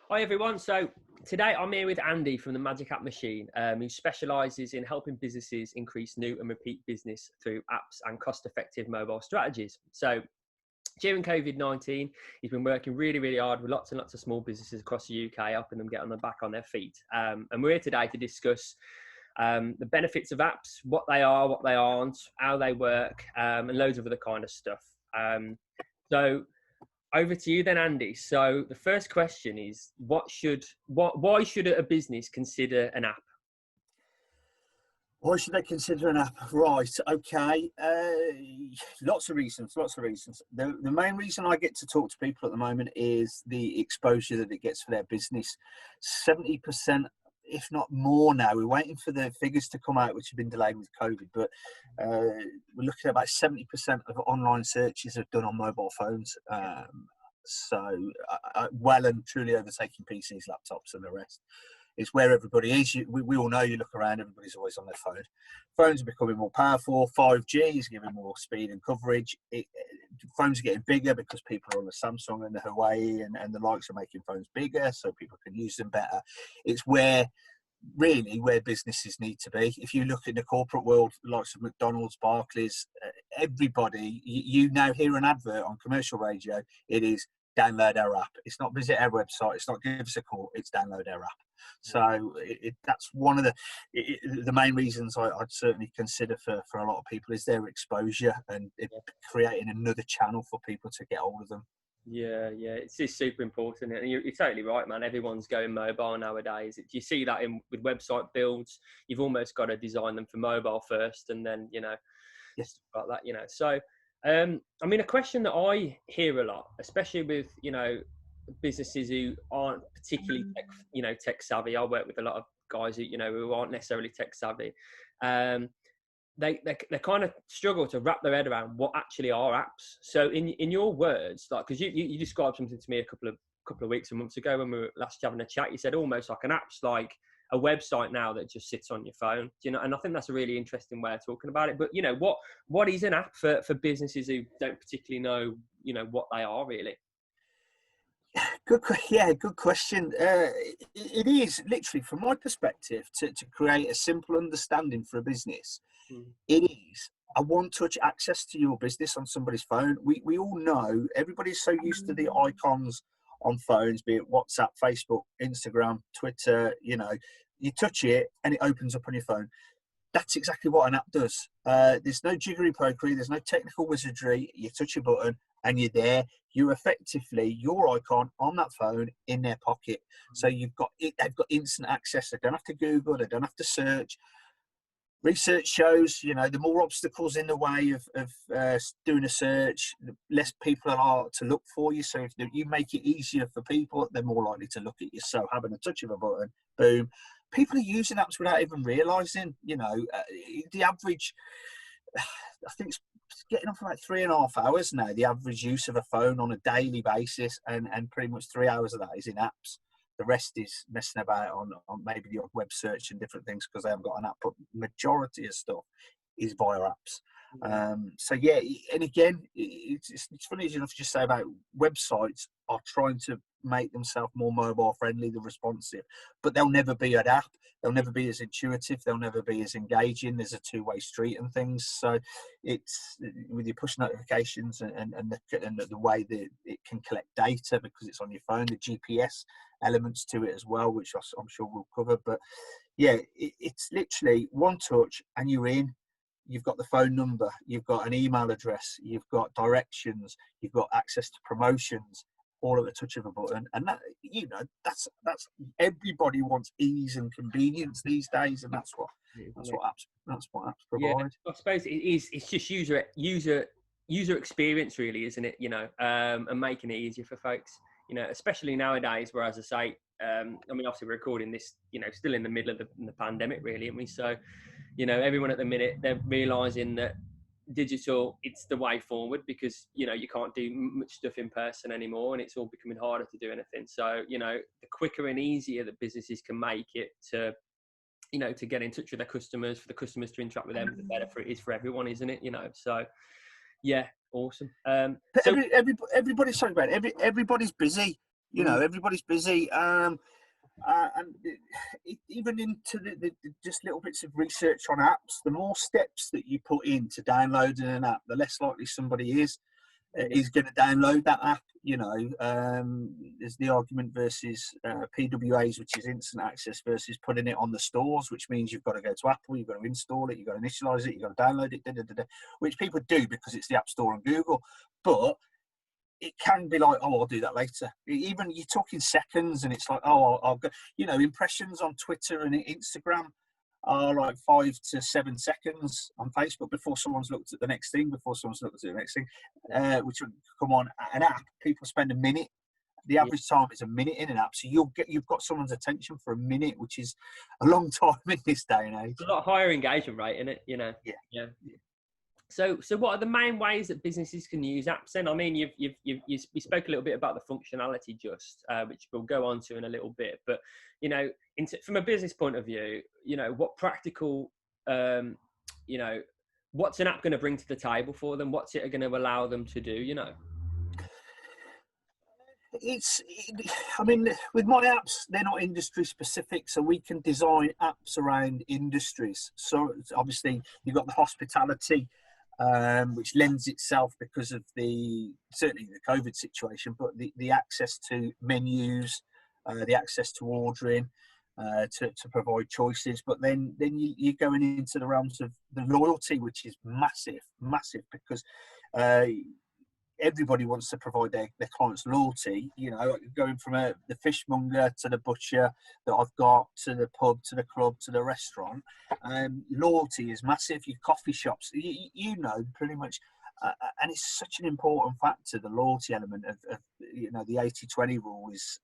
Hi everyone. So today I'm here with Andy from the Magic App Machine, who specialises in helping businesses increase new and repeat business through apps and cost-effective mobile strategies. So during COVID-19, he's been working really hard with lots and lots of small businesses across the UK, helping them get on the back on their feet. And we're here today to discuss the benefits of apps, what they are, what they aren't, how they work, and loads of other kind of stuff. So over to you then, Andy. So the first question is, why should a business consider an app? Why should they consider an app? Right, okay. Lots of reasons, The main reason I get to talk to people at the moment is the exposure that it gets for their business. 70%, if not more now. We're waiting for the figures to come out, which have been delayed with COVID, but we're looking at about 70% of online searches are done on mobile phones. So well and truly overtaking PCs, laptops and the rest. It's where everybody is. We all know, you look around, everybody's always on their phone. Phones are becoming more powerful. 5G is giving more speed and coverage. Phones are getting bigger because people are on the Samsung and the Huawei and the likes are making phones bigger so people can use them better. It's where businesses need to be. If you look at the corporate world, the likes of McDonald's, Barclays, everybody, you now hear an advert on commercial radio. It is download our app. It's not visit our website. It's not give us a call. It's download our app. So that's one of the main reasons I'd certainly consider for a lot of people is their exposure and creating another channel for people to get hold of them. Yeah, it's just super important. And you're totally right, man. Everyone's going mobile nowadays. You see that with website builds. You've almost got to design them for mobile first, and then Yes, like that. So, I mean, a question that I hear a lot, especially with businesses who aren't particularly tech savvy. I work with a lot of guys who aren't necessarily tech savvy. They kind of struggle to wrap their head around what actually are apps. So in your words, like, because you described something to me a couple of weeks and months ago when we were last having a chat, you said almost like an app's like a website now that just sits on your phone, and I think that's a really interesting way of talking about it. But what is an app for businesses who don't particularly know what they are really? good question. It is literally, from my perspective, to create a simple understanding for a business. It is a one-touch access to your business on somebody's phone. We all know, everybody's so used to the icons on phones, be it WhatsApp, Facebook, Instagram, Twitter. You touch it and it opens up on your phone. That's exactly what an app does. There's no jiggery pokery, there's no technical wizardry. You touch a button and you're there. You're effectively your icon on that phone in their pocket. So they've got instant access. They don't have to Google, they don't have to search. Research shows, the more obstacles in the way of doing a search, the less people are to look for you. So if you make it easier for people, they're more likely to look at you. So having a touch of a button, boom. People are using apps without even realising, the average, I think it's getting up for about 3.5 hours now, the average use of a phone on a daily basis, and pretty much 3 hours of that is in apps. The rest is messing about on maybe the web search and different things because they haven't got an app, but majority of stuff is via apps. So yeah, and again, it's funny enough to just say about websites are trying to make themselves more mobile friendly, the responsive, but they'll never be an app. They'll never be as intuitive. They'll never be as engaging. There's a two-way street and things. So it's with your push notifications and the way that it can collect data because it's on your phone, the GPS elements to it as well, which I'm sure we'll cover. But yeah, it's literally one touch and you're in. You've got the phone number, you've got an email address, you've got directions, you've got access to promotions, all at the touch of a button. And that, that's everybody wants ease and convenience these days, and that's what apps provide. Yeah, I suppose it's just user experience really, isn't it? And making it easier for folks. Especially nowadays, where, as I say, I mean, obviously we're recording this, still in the middle of the pandemic, really, aren't we? So, everyone at the minute, they're realising that digital, it's the way forward because, you can't do much stuff in person anymore and it's all becoming harder to do anything. So, the quicker and easier that businesses can make it to, to get in touch with their customers, for the customers to interact with them, the better it is for everyone, isn't it? So, yeah, awesome. Everybody's talking about it. Everybody's busy. You know, everybody's busy. And even into the just little bits of research on apps, the more steps that you put into downloading an app, the less likely somebody is going to download that app. You know, there's the argument versus PWAs, which is instant access, versus putting it on the stores, which means you've got to go to Apple, you've got to install it, you've got to initialize it, you've got to download it, which people do because it's the App Store and Google. But it can be like, oh, I'll do that later. Even you're talking seconds, and it's like, oh, I'll go. You know, impressions on Twitter and Instagram are like 5 to 7 seconds on Facebook before someone's looked at the next thing, which would come on an app. People spend a minute. The average time is a minute in an app, so you've got someone's attention for a minute, which is a long time in this day and age. It's a lot higher engagement rate in it, you know. Yeah. So what are the main ways that businesses can use apps then? I mean, you spoke a little bit about the functionality which we'll go on to in a little bit, but, you know, from a business point of view, you know, what practical, you know, what's an app going to bring to the table for them? What's it going to allow them to do, you know? I mean, with my apps, they're not industry specific, so we can design apps around industries. So obviously you've got the hospitality, which lends itself because of certainly the COVID situation, but the access to menus, the access to ordering, to provide choices. But then you're going into the realms of the loyalty, which is massive, because everybody wants to provide their clients loyalty. You know, going from the fishmonger to the butcher that I've got, to the pub, to the club, to the restaurant. Loyalty is massive. Your coffee shops, you know, pretty much. And it's such an important factor, the loyalty element of you know, the 80-20 rule is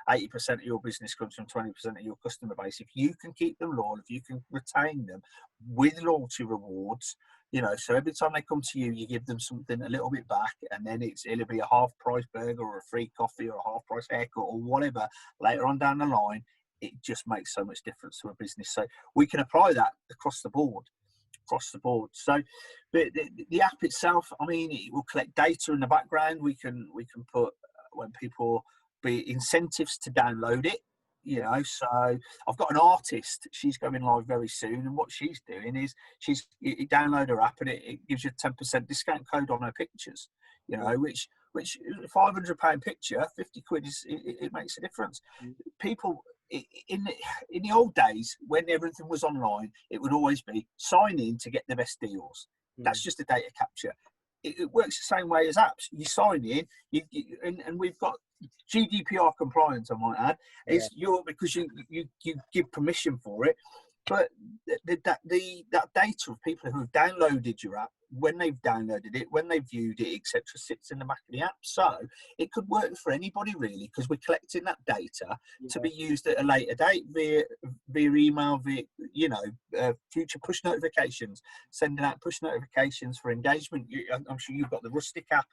80% of your business comes from 20% of your customer base. If you can keep them loyal, if you can retain them with loyalty rewards, you know, so every time they come to you, you give them something a little bit back, and then it'll be a half price burger or a free coffee or a half price haircut or whatever later on down the line. It just makes so much difference to a business. So we can apply that across the board. So the app itself, I mean, it will collect data in the background. We can put, when people, be incentives to download it, you know. So I've got an artist, she's going live very soon, and what she's doing is you download her app and it gives you a 10% discount code on her pictures, you know, which £500 picture, 50 quid it makes a difference. People in the old days, when everything was online, it would always be sign in to get the best deals. That's just a data capture. It works the same way as apps. You sign in, and we've got GDPR compliance, I might add, because you give permission for it. But that data of people who have downloaded your app, when they've downloaded it, when they've viewed it, etc., sits in the back of the app. So it could work for anybody really, because we're collecting that data to be used at a later date via email, via, you know, future push notifications, sending out push notifications for engagement. I'm sure you've got the Rustic app.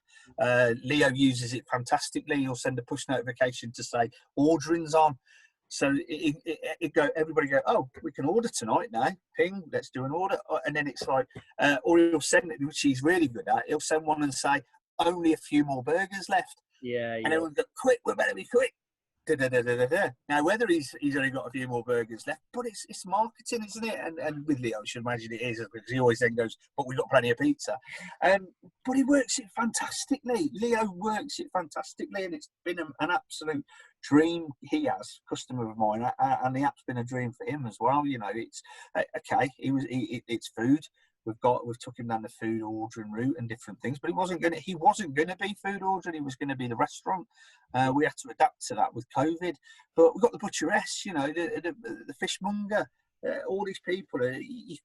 Leo uses it fantastically. He'll send a push notification to say ordering's on. So everybody go, oh, we can order tonight now. Ping, let's do an order. And then it's like, or he'll send it, which he's really good at. He'll send one and say, only a few more burgers left. And everyone go, quick, we better be quick. Now, whether he's only got a few more burgers left, but it's marketing, isn't it? And with Leo, I should imagine it is, because he always then goes, but we've got plenty of pizza. But he works it fantastically. Leo works it fantastically, and it's been an absolute dream. He has, customer of mine, and the app's been a dream for him as well. You know, it's okay. It's food. We've took him down the food ordering route and different things, but he wasn't going to be food ordering. He was going to be the restaurant. We had to adapt to that with COVID, but we've got the butcheress, you know, the fishmonger, all these people. You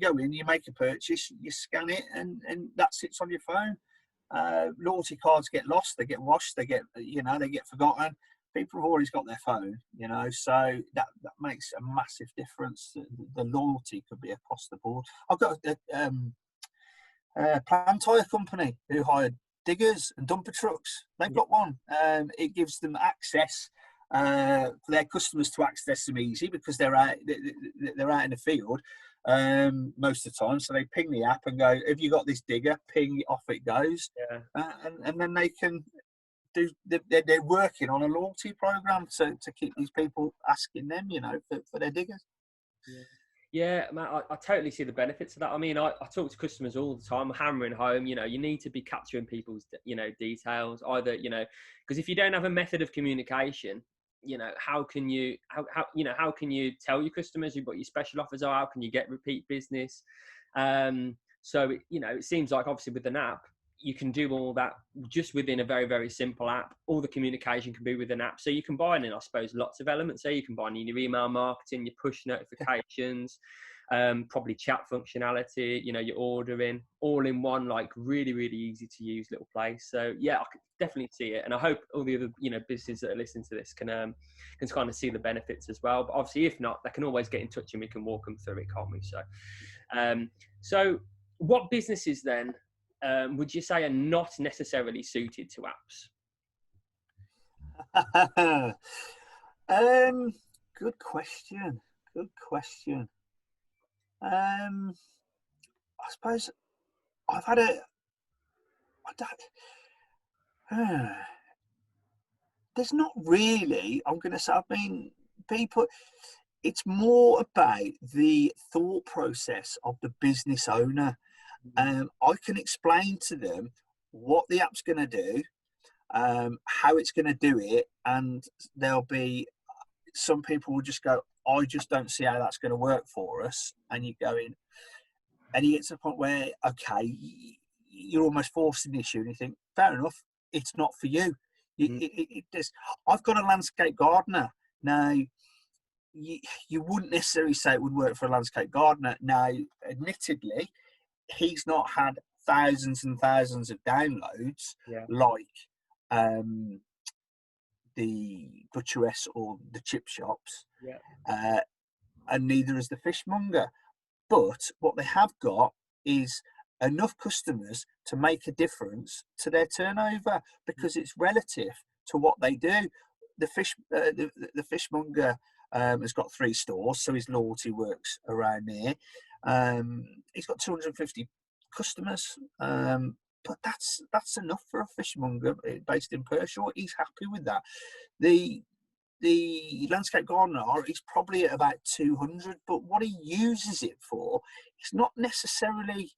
go in, you make a purchase, you scan it, and that sits on your phone. Loyalty cards get lost, they get washed, they get forgotten. People have always got their phone, you know, so that makes a massive difference. The loyalty could be across the board. I've got a plant hire company who hired diggers and dumper trucks. They've got one. It gives them access for their customers to access them easy, because they're out in the field most of the time. So they ping the app and go, have you got this digger? Ping, off it goes. And then they can they're working on a loyalty program to keep these people asking them, for their diggers. Yeah. Yeah, man, I totally see the benefits of that. I mean, I talk to customers all the time, hammering home, you need to be capturing people's, details either, because if you don't have a method of communication, how can you, how can you tell your customers what your special offers are? How can you get repeat business? So, it seems like obviously with an app, you can do all that just within a very, very simple app. All the communication can be with an app. So you combine in, I suppose, lots of elements. So you combine in your email marketing, your push notifications, probably chat functionality, your ordering, all in one, like really, really easy to use little place. So yeah, I could definitely see it. And I hope all the other, businesses that are listening to this can kind of see the benefits as well. But obviously, if not, they can always get in touch and we can walk them through it, can't we? So what businesses then, would you say are not necessarily suited to apps? Good question. I suppose I've had there's not really, I'm going to say, people, it's more about the thought process of the business owner. I can explain to them what the app's going to do, how it's going to do it, and there'll be some people will just go, I just don't see how that's going to work for us. And you go in, and you get to the point where, okay, you're almost forcing the issue, and you think, fair enough, it's not for you. I've got a landscape gardener now. You wouldn't necessarily say it would work for a landscape gardener. Now, admittedly, he's not had thousands and thousands of downloads like the butcheress or the chip shops, and neither is the fishmonger. But what they have got is enough customers to make a difference to their turnover, because it's relative to what they do. The fishmonger has got 3 stores, so his loyalty works around there. He's got 250 customers, but that's enough for a fishmonger based in Pershore. He's happy with that. The landscape gardener is probably at about 200, but what he uses it for is not necessarily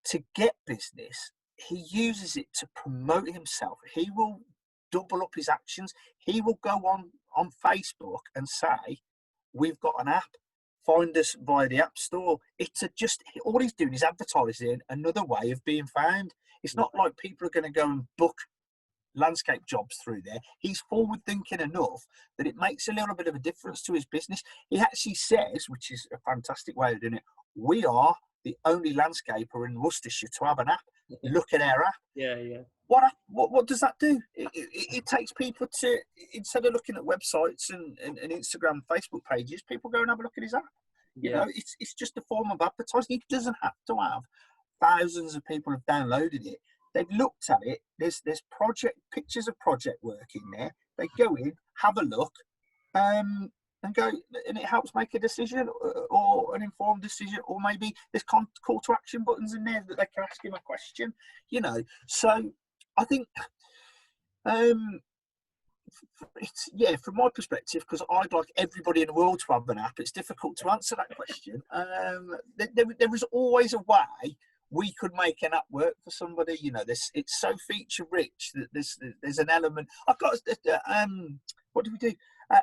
to get business. He uses it to promote himself. He will double up his actions. He will go on Facebook and say, we've got an app, find us via the app store. All he's doing is advertising another way of being found. It's not like people are going to go and book landscape jobs through there. He's forward thinking enough that it makes a little bit of a difference to his business. He actually says, which is a fantastic way of doing it, we are the only landscaper in Worcestershire to have an app. Look at our app. Yeah. What does that do? It takes people to, instead of looking at websites and Instagram, Facebook pages, people go and have a look at his app. It's just a form of advertising. He doesn't have to have thousands of people have downloaded it. They've looked at it. There's pictures of project work in there. They go in, have a look, and go, and it helps make a decision or an informed decision, or maybe there's call to action buttons in there that they can ask him a question. So I think from my perspective, because I'd like everybody in the world to have an app, it's difficult to answer that question. There was always a way we could make an app work for somebody. It's so feature rich that there's an element. I've got what do we do?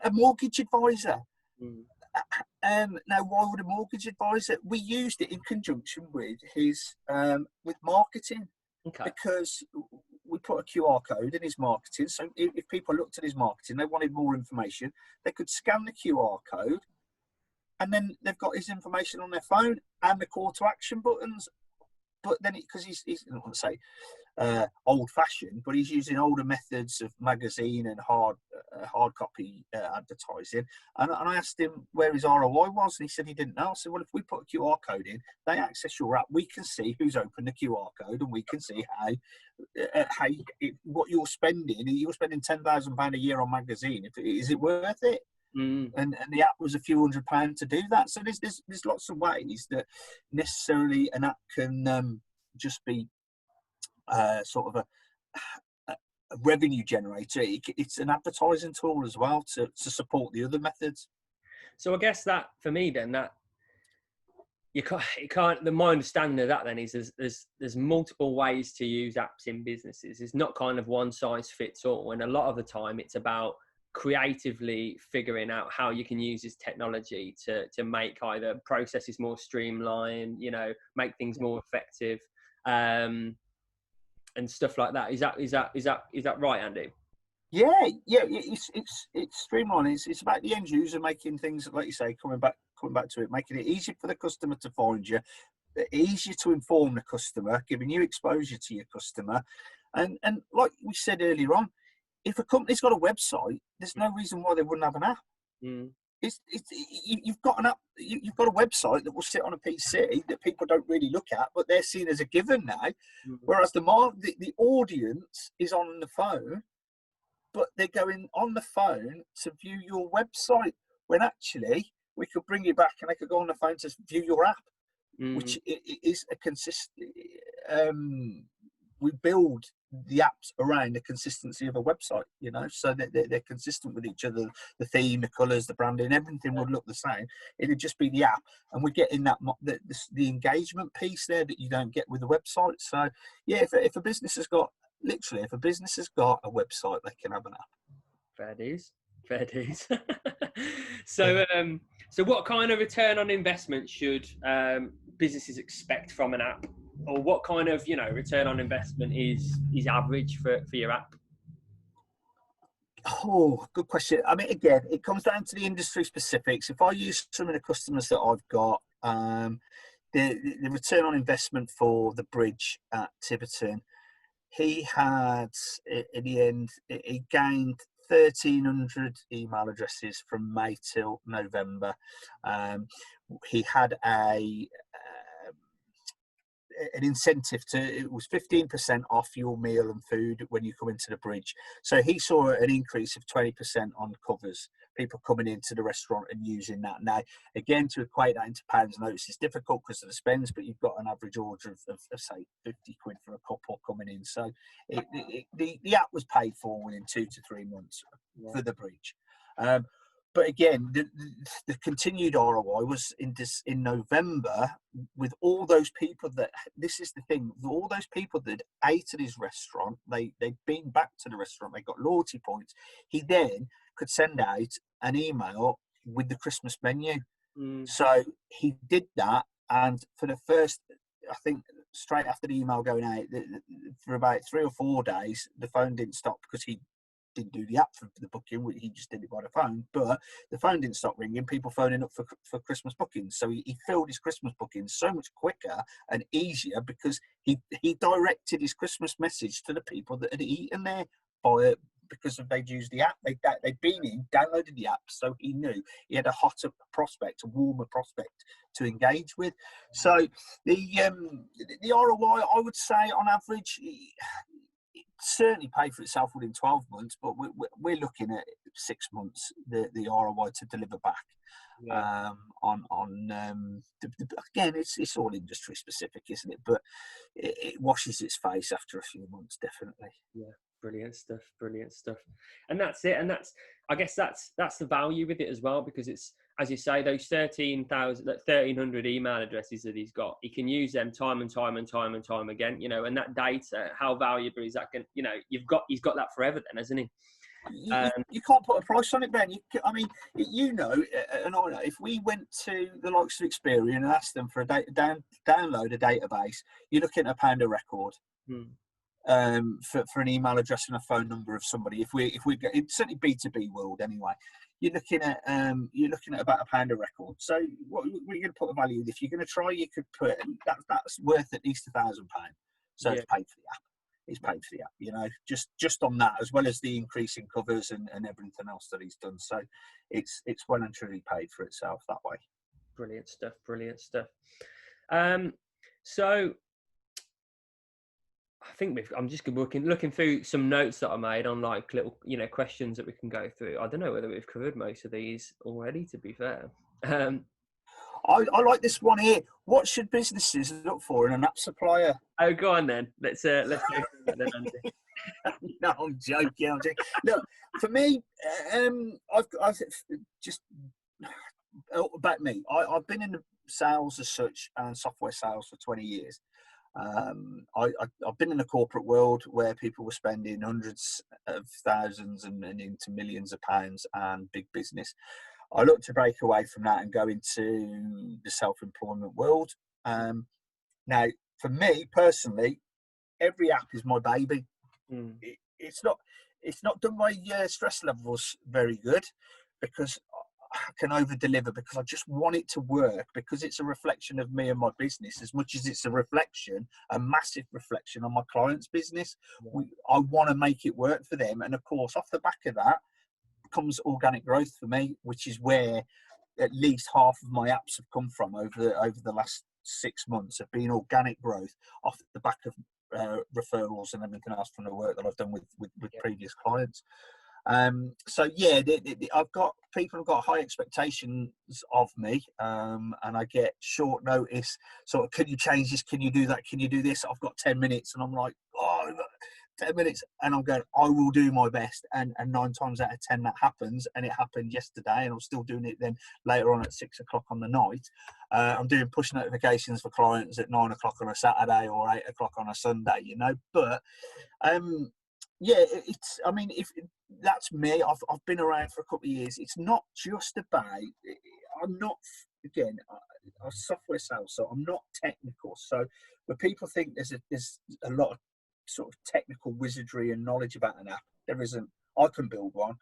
A mortgage advisor. Now, why would a mortgage advisor? We used it in conjunction with his with marketing, because we put a QR code in his marketing. So if people looked at his marketing, they wanted more information, they could scan the QR code, and then they've got his information on their phone and the call to action buttons. But then, because he's I don't want to say old-fashioned, but he's using older methods of magazine and hard copy advertising. And I asked him where his ROI was, and he said he didn't know. I said, well, if we put a QR code in, they access your app. We can see who's opened the QR code, and we can see what you're spending. You're spending £10,000 a year on magazine. Is it worth it? And the app was a few £100 to do that. So there's lots of ways that necessarily an app can just be sort of revenue generator. It's an advertising tool as well to support the other methods. So I guess that for me then, that you can't my understanding of that then is there's multiple ways to use apps in businesses. It's not kind of one size fits all, and a lot of the time it's about creatively figuring out how you can use this technology to make either processes more streamlined, make things more effective, and stuff like that. Is that right, Andy? Yeah, it's streamlined. It's about the end user making things, like you say, coming back to it, making it easier for the customer to find you, easier to inform the customer, giving you exposure to your customer, and like we said earlier on, if a company's got a website, there's no reason why they wouldn't have an app. You've got an app, you've got a website that will sit on a PC that people don't really look at, but they're seen as a given now. Whereas the audience is on the phone, but they're going on the phone to view your website, when actually we could bring you back and they could go on the phone to view your app, which is a consistent. We build the apps around the consistency of a website, so that they're consistent with each other. The theme, the colours, the branding, everything would look the same. It'd just be the app, and we're getting that the engagement piece there that you don't get with the website. So yeah, if a business has got a website, they can have an app. Fair dues. So what kind of return on investment should businesses expect from an app, or what kind of return on investment is average for your app? Oh, good question. I mean, again, it comes down to the industry specifics. If I use some of the customers that I've got, the return on investment for the bridge at Tiverton, he had, in the end, he gained 1,300 email addresses from May till November. He had an incentive it was 15% off your meal and food when you come into the bridge. So he saw an increase of 20% on covers, people coming into the restaurant and using that. Now, again, to equate that into pounds notes is difficult because of the spends, but you've got an average order of say 50 quid for a couple coming in. So the app was paid for within 2 to 3 months for the bridge. But again, the continued ROI was in November, with all those people this is the thing, all those people that ate at his restaurant, they'd been back to the restaurant, they got loyalty points. He then could send out an email with the Christmas menu. So he did that, and for the first, I think, straight after the email going out, for about 3 or 4 days, the phone didn't stop, because he didn't do the app for the booking, he just did it by the phone, but the phone didn't stop ringing, people phoning up for Christmas bookings. So he filled his Christmas bookings so much quicker and easier, because he directed his Christmas message to the people that had eaten there because they'd used the app, they'd been in, downloaded the app, so he knew he had a hotter prospect, a warmer prospect to engage with. So the ROI, I would say, on average, certainly pay for itself within 12 months, but we're looking at 6 months, the ROI to deliver back. Again, it's all industry specific, isn't it? But it washes its face after a few months, definitely. Yeah, brilliant stuff. And that's it. And I guess that's the value with it as well, because it's, as you say, those 1,300 email addresses that he's got, he can use them time and time again, and that data, how valuable is that? He's got that forever then, hasn't he? You can't put a price on it, Ben. And I know, if we went to the likes of Experian and asked them for a download a database, you're looking at £1 a record. For an email address and a phone number of somebody. If we get, it's certainly B2B world anyway, you're looking at about £1 a record. So what are you going to put a value? If you're going to try, you could put that's worth at least £1,000. So it's paid for the app. It's paid for the app, just on that, as well as the increase in covers and everything else that he's done. So it's well and truly paid for itself that way. Brilliant stuff. So I think I'm just looking through some notes that I made on like little, questions that we can go through. I don't know whether we've covered most of these already, to be fair. I like this one here. What should businesses look for in an app supplier? Oh, go on then. Let's go through that then, Andy. No, I'm joking. I'm joking. Look, for me, I've just about me. I've been in the sales as such and software sales for 20 years. I've been in the corporate world where people were spending hundreds of thousands and into millions of pounds and big business. I look to break away from that and go into the self-employment world. Now, for me personally, every app is my baby. It's not done my stress levels very good, because I can over deliver, because I just want it to work, because it's a reflection of me and my business as much as it's a massive reflection on my client's business. I want to make it work for them, and of course off the back of that comes organic growth for me, which is where at least half of my apps have come from over the last 6 months, have been organic growth off the back of referrals and everything else from the work that I've done with previous clients. So yeah, I've got people who've got high expectations of me, and I get short notice. So can you change this? Can you do that? Can you do this? I've got 10 minutes, and I'm like, 10 minutes, and I'm going, I will do my best, and 9 times out of 10 that happens, and it happened yesterday, and I'm still doing it then later on at 6 o'clock on the night. I'm doing push notifications for clients at 9 o'clock on a Saturday or 8 o'clock on a Sunday, but yeah, if that's me, I've been around for a couple of years. It's not just about, I'm not, again, I'm software sales, so I'm not technical. So when people think there's a lot of sort of technical wizardry and knowledge about an app, there isn't. I can build one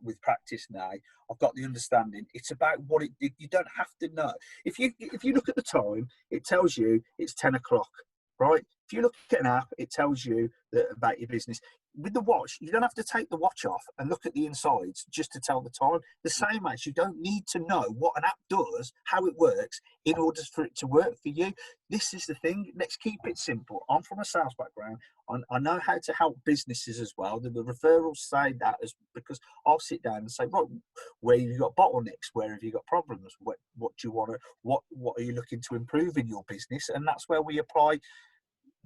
with practice now. I've got the understanding. It's about what you don't have to know. If you look at the time, it tells you it's 10 o'clock, right? If you look at an app, it tells you about your business. With the watch, you don't have to take the watch off and look at the insides just to tell the time. The same as you don't need to know what an app does, how it works, in order for it to work for you. This is the thing. Let's keep it simple. I'm from a sales background. I know how to help businesses as well. The referrals say that because I'll sit down and say, right, where have you got bottlenecks? Where have you got problems? What do you want to? What are you looking to improve in your business? And that's where we apply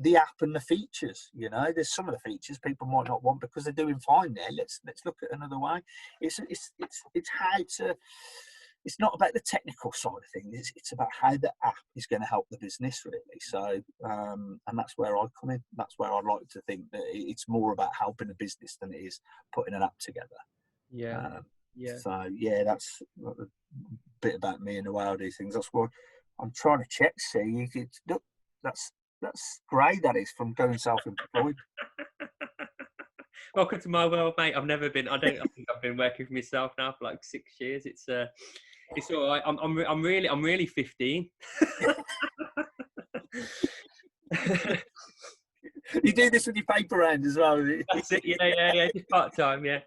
the app and the features. There's some of the features people might not want because they're doing fine there. Let's look at another way. It's how to. It's not about the technical side of things. It's about how the app is going to help the business, really. So, and that's where I come in. That's where I like to think that it's more about helping a business than it is putting an app together. Yeah. So yeah, that's a bit about me and the way I do things. That's why I'm trying to check. See, look, that's great. That is from going self-employed. Welcome to my world, mate. I think I've been working for myself now for like 6 years. It's all right. I'm really 15. You do this with your paper round as well. That's it. Yeah. Just part time. Yeah.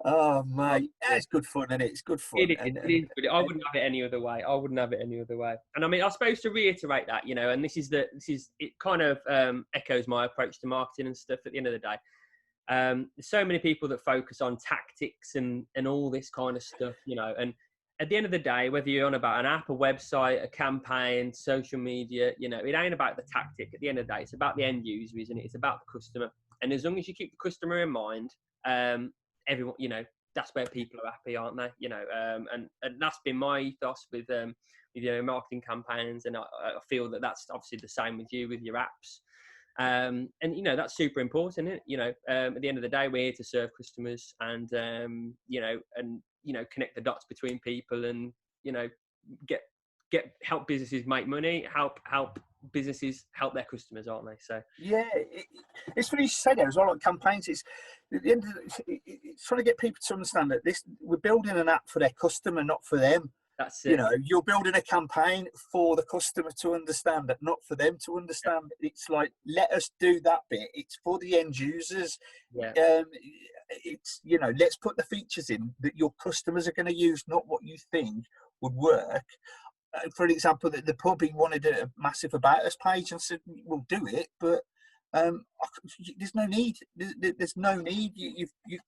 Oh mate, it's good fun, isn't it? It's good fun. It is, but I wouldn't have it any other way. And I mean, I was supposed to reiterate that, and this is it kind of echoes my approach to marketing and stuff at the end of the day. There's so many people that focus on tactics and all this kind of stuff, and at the end of the day, whether you're on about an app, a website, a campaign, social media, it ain't about the tactic. At the end of the day, it's about the end user, isn't it? It's about the customer. And as long as you keep the customer in mind, everyone, that's where people are happy, aren't they? And that's been my ethos with marketing campaigns, and I feel that that's obviously the same with you with your apps. And that's super important, isn't it? At the end of the day, we're here to serve customers, and connect the dots between people, and help businesses make money, help businesses help their customers, aren't they? So yeah, it's funny you say that as well. Like campaigns, it's at the end of it's trying to get people to understand that we're building an app for their customer, not for them. That's it. You're building a campaign for the customer to understand, not for them to understand. It's like, let us do that bit. It's for the end users. Yeah. It's let's put the features in that your customers are going to use, not what you think would work. For example, the pub, he wanted a massive about us page, and said, we'll do it, but There's no need. There's no need.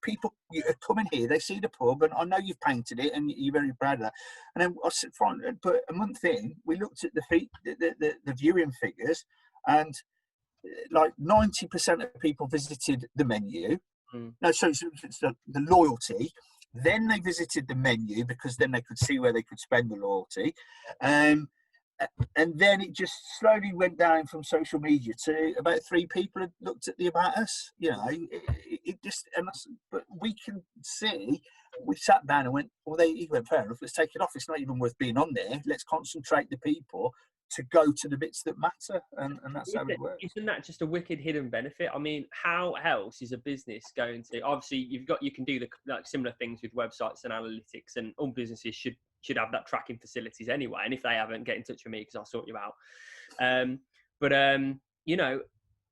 People are coming here. They see the pub, and I know you've painted it, and you're very proud of that. And then I sit front. But a month in, we looked at the viewing figures, and like 90% of people visited the menu. No, so it's the loyalty. Then they visited the menu because then they could see where they could spend the loyalty. And then it just slowly went down from social media to about 3 people had looked at the About Us. You know, it just, but we can see, we sat down and went, well, he went, fair enough, let's take it off. It's not even worth being on there. Let's concentrate the people to go to the bits that matter. And that's how it works. Isn't that just a wicked hidden benefit? I mean, how else is a business going to, obviously you can do the like similar things with websites and analytics, and all businesses should have that tracking facilities anyway. And if they haven't, get in touch with me because I'll sort you out. You know,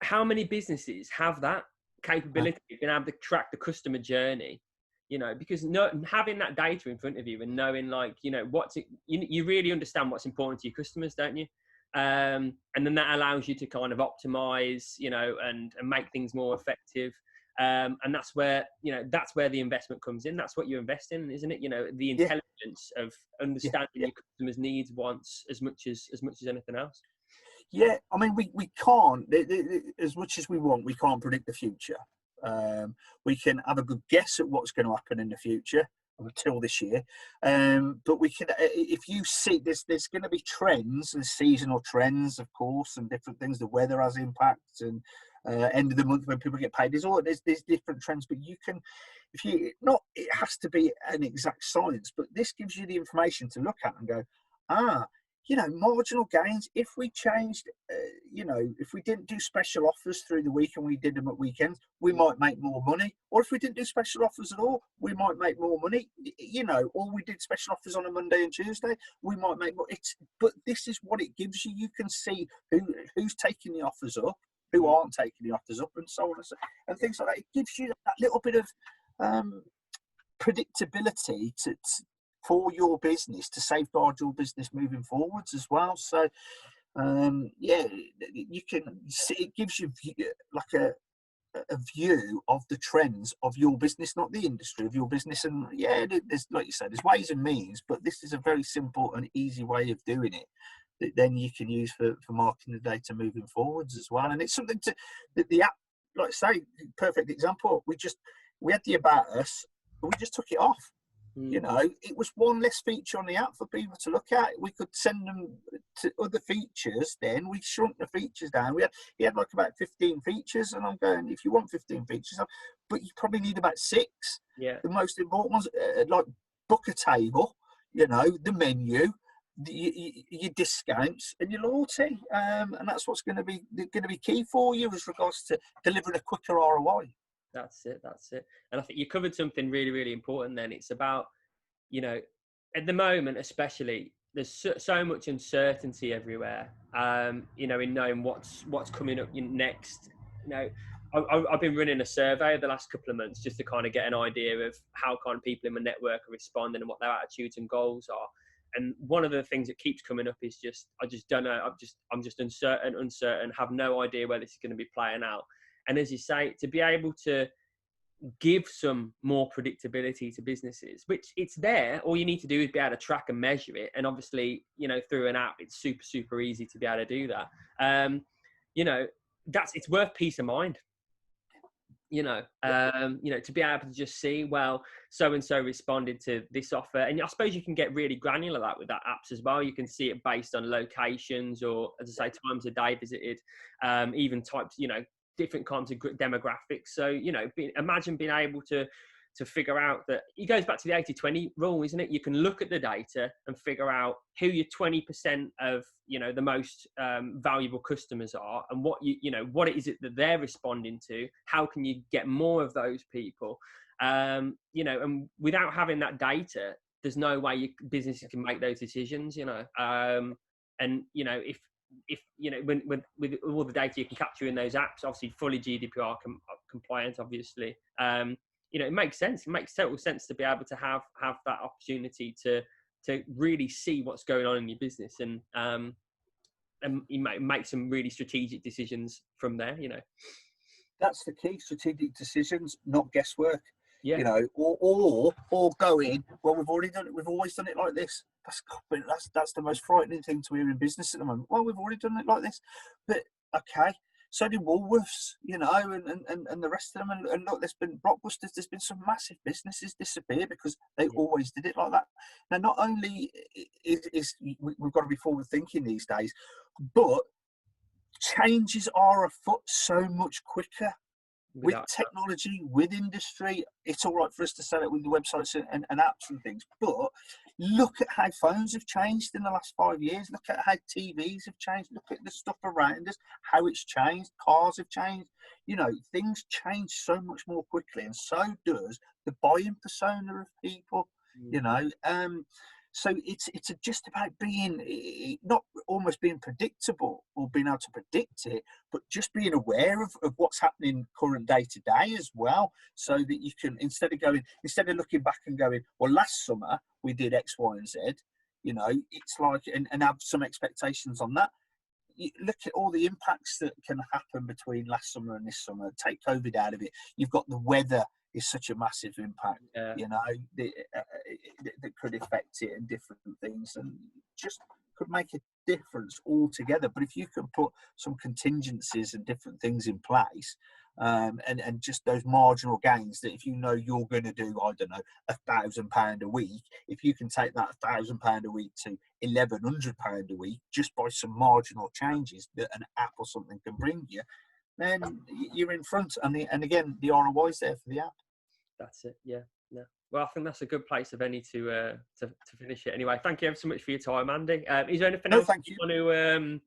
how many businesses have that capability, being able to track the customer journey? You know, because having that data in front of you and knowing, like, you know, you really understand what's important to your customers, don't you? And then that allows you to kind of optimize, you know, and make things more effective. And that's where the investment comes in. That's what you invest in, isn't it? You know, the intelligence of understanding your customers' needs, wants, as much as anything else. Yeah, I mean, we can't, as much as we want, we can't predict the future. We can have a good guess at what's going to happen in the future until this year, but we can, if you see, there's going to be trends and seasonal trends, of course, and different things. The weather has impacts, and end of the month when people get paid, there's different trends. But you can, it has to be an exact science, but this gives you the information to look at and go, you know, marginal gains. If we changed, you know, if we didn't do special offers through the week and we did them at weekends, we might make more money. Or if we didn't do special offers at all, we might make more money. You know, or we did special offers on a Monday and Tuesday, we might make more. But this is what it gives you. You can see who's taking the offers up, who aren't taking the offers up, and so on and things like that. It gives you that little bit of predictability for your business, to safeguard your business moving forwards as well. So you can see, it gives you like a view of the trends of your business, not the industry, of your business. And there's, like you said, there's ways and means, but this is a very simple and easy way of doing it that then you can use for marketing the data moving forwards as well. And it's something that the app, like I say, perfect example, we had the About Us, but we just took it off. You know, it was one less feature on the app for people to look at. We could send them to other features. Then we shrunk the features down. He had like about 15 features, and I'm going, if you want 15 features, but you probably need about 6. Yeah. The most important ones, like book a table, you know, the menu, your discounts, and your loyalty, and that's what's going to be key for you as regards to delivering a quicker ROI. That's it. And I think you covered something really, really important then. It's about, you know, at the moment, especially, there's so much uncertainty everywhere, you know, in knowing what's coming up next. You know, I've been running a survey the last couple of months just to kind of get an idea of how kind of people in my network are responding and what their attitudes and goals are. And one of the things that keeps coming up is I just don't know. I'm just uncertain, have no idea where this is going to be playing out. And as you say, to be able to give some more predictability to businesses, which it's there, all you need to do is be able to track and measure it. And obviously, you know, through an app, it's super, super easy to be able to do that. You know, it's worth peace of mind. You know, to be able to just see, well, so-and-so responded to this offer. And I suppose you can get really granular with that apps as well. You can see it based on locations or, as I say, times of day visited, even types, you know, different kinds of demographics. So, you know, imagine being able to figure out that it goes back to the 80-20 rule, isn't it? You can look at the data and figure out who your 20% of, you know, the most valuable customers are, and what what it is that they're responding to. How can you get more of those people? You know, and without having that data, there's no way your businesses can make those decisions, you know. And, you know, if you know, with all the data you can capture in those apps, obviously fully GDPR compliant, obviously, you know, it makes sense. It makes total sense to be able to have that opportunity to really see what's going on in your business. And and you make some really strategic decisions from there. That's the key: strategic decisions, not guesswork. Yeah. Or going, well, we've already done it. We've always done it like this. That's the most frightening thing to hear in business at the moment. Well, we've already done it like this, but okay. So did Woolworths, and the rest of them. And look, there's been Blockbusters. There's been some massive businesses disappear because they always did it like that. Now, not only we've got to be forward thinking these days, but changes are afoot so much quicker. With technology, with industry, it's all right for us to set it with the websites and apps and things. But look at how phones have changed in the last 5 years. Look at how TVs have changed. Look at the stuff around us, how it's changed. Cars have changed. Things change so much more quickly, and so does the buying persona of people. So it's just about being not almost being predictable or being able to predict it, but just being aware of what's happening current day to day as well, so that you can, instead of looking back and going, well, last summer we did X, Y, and Z, it's like, and have some expectations on that. You look at all the impacts that can happen between last summer and this summer. Take COVID out of it. You've got the weather is such a massive impact, that could affect it, and different things, and just could make a difference altogether. But if you can put some contingencies and different things in place, and just those marginal gains, that if you're going to do, I don't know, £1,000 a week, if you can take that £1,000 a week to £1,100 a week just by some marginal changes that an app or something can bring you, then you're in front. And again, the ROI is there for the app. That's it. Yeah. Well, I think that's a good place of any to finish it. Anyway, thank you ever so much for your time, Andy. Is there anything else thank you want to,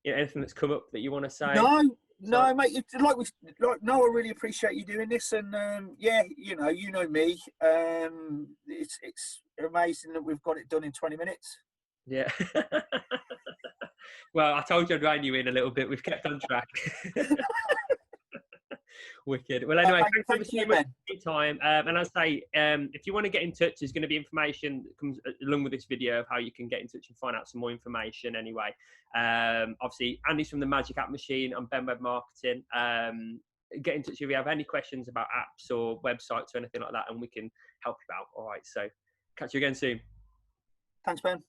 anything that's come up that you want to say? No, mate. I really appreciate you doing this, and you know me. It's amazing that we've got it done in 20 minutes. Yeah. Well, I told you I'd rein you in a little bit. We've kept on track. Wicked. Well, anyway, thank you so much for your time. And I say, if you want to get in touch, there's going to be information that comes along with this video of how you can get in touch and find out some more information. Anyway, obviously, Andy's from the Magic App Machine. I'm Ben, Webb Marketing. Get in touch if you have any questions about apps or websites or anything like that, and we can help you out. All right. So, catch you again soon. Thanks, Ben.